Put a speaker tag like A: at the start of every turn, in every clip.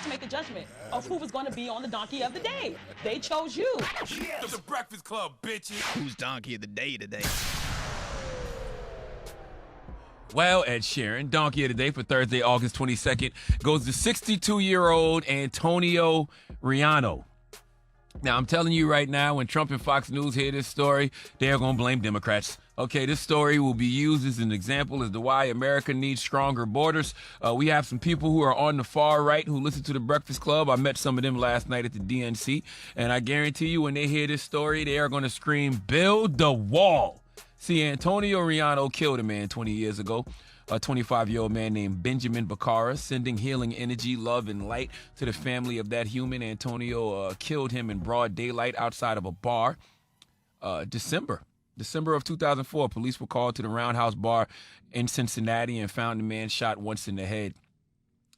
A: to make the judgment of who was going to be on the donkey of the day. They chose you.
B: Yes. The Breakfast Club, bitches.
C: Who's donkey of the day today?
D: Well, Ed Sheeran, donkey of the day for Thursday, August 22nd, goes to 62-year-old Antonio Riano. Now, I'm telling you right now, when Trump and Fox News hear this story, they're going to blame Democrats. Okay, this story will be used as an example as to why America needs stronger borders. We have some people who are on the far right who listen to the Breakfast Club. I met some of them last night at the DNC, and I guarantee you when they hear this story, they are going to scream, build the wall. See, Antonio Riano killed a man 20 years ago, a 25-year-old man named Benjamin Bacara, sending healing energy, love, and light to the family of that human. Antonio killed him in broad daylight outside of a bar. December of 2004, police were called to the Roundhouse Bar in Cincinnati and found the man shot once in the head.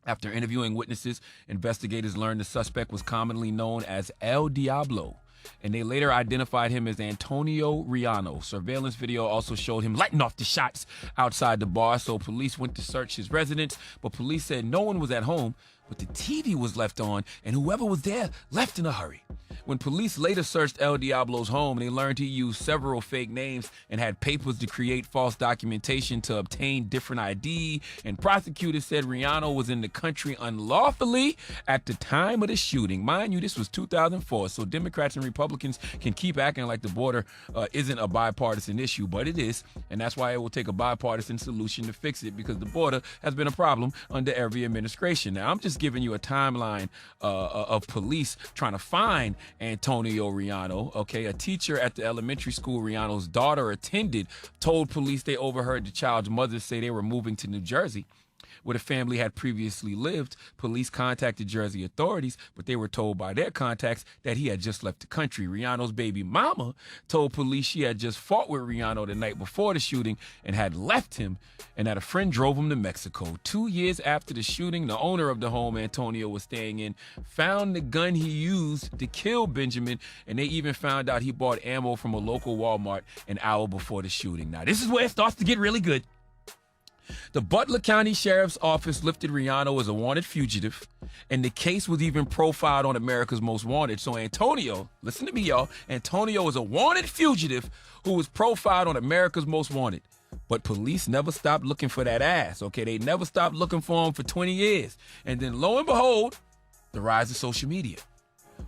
D: After interviewing witnesses, investigators learned the suspect was commonly known as El Diablo, and they later identified him as Antonio Riano. Surveillance video also showed him lighting off the shots outside the bar, so police went to search his residence, but police said no one was at home, but the TV was left on, and whoever was there left in a hurry. When police later searched El Diablo's home, they learned he used several fake names and had papers to create false documentation to obtain different ID, and prosecutors said Riano was in the country unlawfully at the time of the shooting. Mind you, this was 2004, so Democrats and Republicans can keep acting like the border isn't a bipartisan issue, but it is, and that's why it will take a bipartisan solution to fix it, because the border has been a problem under every administration. Now, I'm just giving you a timeline of police trying to find Antonio Riano. Okay, a teacher at the elementary school Riano's daughter attended told police they overheard the child's mother say they were moving to New Jersey, where the family had previously lived. Police contacted Jersey authorities, but they were told by their contacts that he had just left the country. Riano's baby mama told police she had just fought with Riano the night before the shooting and had left him, and that a friend drove him to Mexico. 2 years after the shooting, the owner of the home Antonio was staying in found the gun he used to kill Benjamin, and they even found out he bought ammo from a local Walmart an hour before the shooting. Now, this is where it starts to get really good. The Butler County Sheriff's Office lifted Riano as a wanted fugitive, and the case was even profiled on America's Most Wanted. So Antonio, listen to me, y'all, Antonio is a wanted fugitive who was profiled on America's Most Wanted. But police never stopped looking for that ass, okay? They never stopped looking for him for 20 years. And then lo and behold, the rise of social media.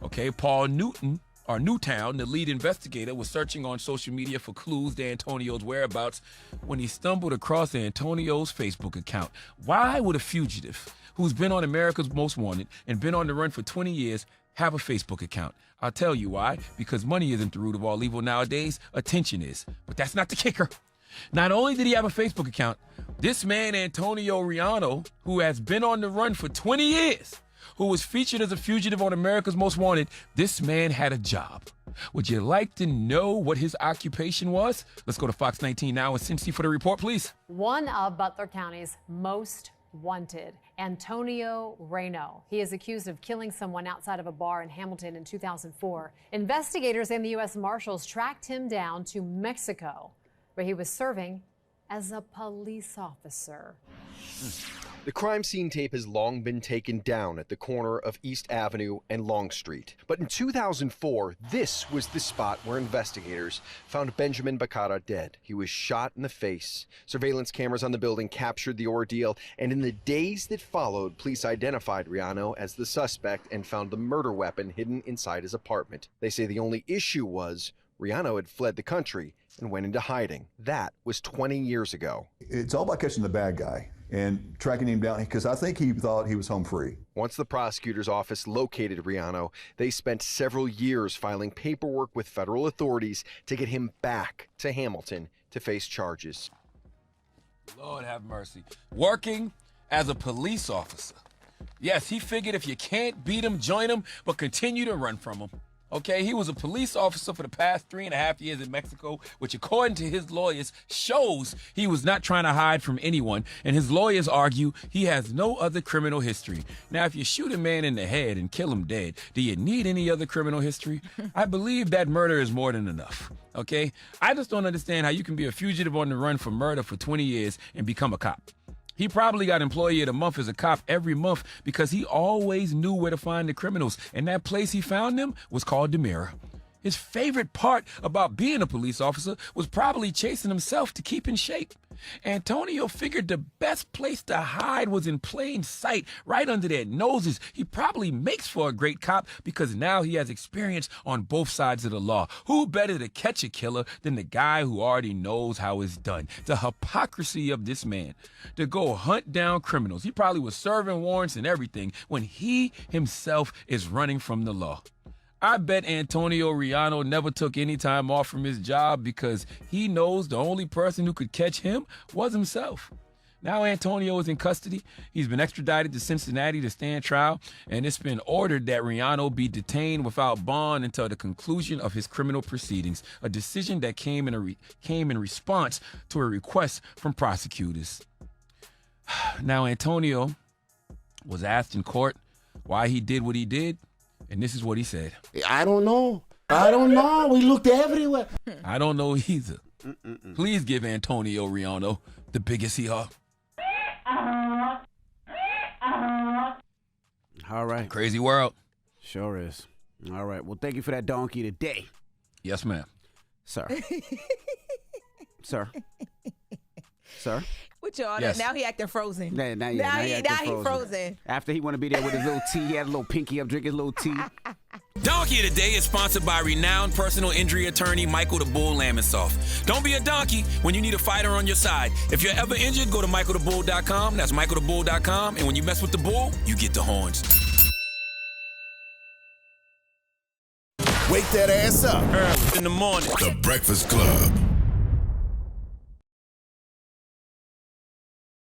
D: Okay, Paul Newtown, the lead investigator, was searching on social media for clues to Antonio's whereabouts when he stumbled across Antonio's Facebook account. Why would a fugitive who's been on America's Most Wanted and been on the run for 20 years have a Facebook account? I'll tell you why. Because money isn't the root of all evil nowadays. Attention is. But that's not the kicker. Not only did he have a Facebook account, this man, Antonio Riano, who has been on the run for 20 years, who was featured as a fugitive on America's Most Wanted, this man had a job. Would you like to know what his occupation was? Let's go to Fox 19 now with Cincy for the report, please.
E: One of Butler County's most wanted, Antonio Riano. He is accused of killing someone outside of a bar in Hamilton in 2004. Investigators and the U.S. Marshals tracked him down to Mexico, where he was serving as a police officer.
F: The crime scene tape has long been taken down at the corner of East Avenue and Long Street. But in 2004, this was the spot where investigators found Benjamin Bacara dead. He was shot in the face. Surveillance cameras on the building captured the ordeal, and in the days that followed, police identified Riano as the suspect and found the murder weapon hidden inside his apartment. They say the only issue was Riano had fled the country and went into hiding. That was 20 years ago.
G: It's all about catching the bad guy and tracking him down, because I think he thought he was home free.
F: Once the prosecutor's office located Riano, they spent several years filing paperwork with federal authorities to get him back to Hamilton to face charges.
D: Lord have mercy. Working as a police officer. Yes, he figured if you can't beat him, join him, but continue to run from him. Okay, he was a police officer for the past 3.5 years in Mexico, which according to his lawyers shows he was not trying to hide from anyone, and his lawyers argue he has no other criminal history. Now, if you shoot a man in the head and kill him dead, do you need any other criminal history? I believe that murder is more than enough, okay? I just don't understand how you can be a fugitive on the run for murder for 20 years and become a cop. He probably got Employee of the Month as a cop every month because he always knew where to find the criminals, and that place he found them was called the Mirror. His favorite part about being a police officer was probably chasing himself to keep in shape. Antonio figured the best place to hide was in plain sight, right under their noses. He probably makes for a great cop because now he has experience on both sides of the law. Who better to catch a killer than the guy who already knows how it's done? The hypocrisy of this man to go hunt down criminals. He probably was serving warrants and everything when he himself is running from the law. I bet Antonio Riano never took any time off from his job because he knows the only person who could catch him was himself. Now Antonio is in custody. He's been extradited to Cincinnati to stand trial, and it's been ordered that Riano be detained without bond until the conclusion of his criminal proceedings, a decision that came in response to a request from prosecutors. Now Antonio was asked in court why he did what he did, and this is what he said.
C: I don't know. We looked everywhere.
D: I don't know either. Please give Antonio Riano the biggest hee-haw.
H: All right.
D: Crazy world.
H: Sure is. All right. Well, thank you for that donkey today.
D: Yes, ma'am.
H: Sir. Sir. Sir.
I: What y'all?
D: Yes.
I: Now he acting frozen.
H: Now he
I: frozen.
H: After he want to be there with his little tea, he had a little pinky up, drink his little tea.
D: Donkey of the Day is sponsored by renowned personal injury attorney Michael the Bull Lamonsoff. Don't be a donkey when you need a fighter on your side. If you're ever injured, go to michaelthebull.com. That's michaelthebull.com. And when you mess with the bull, you get the horns.
B: Wake that ass up.
D: Early in the morning.
B: The Breakfast Club.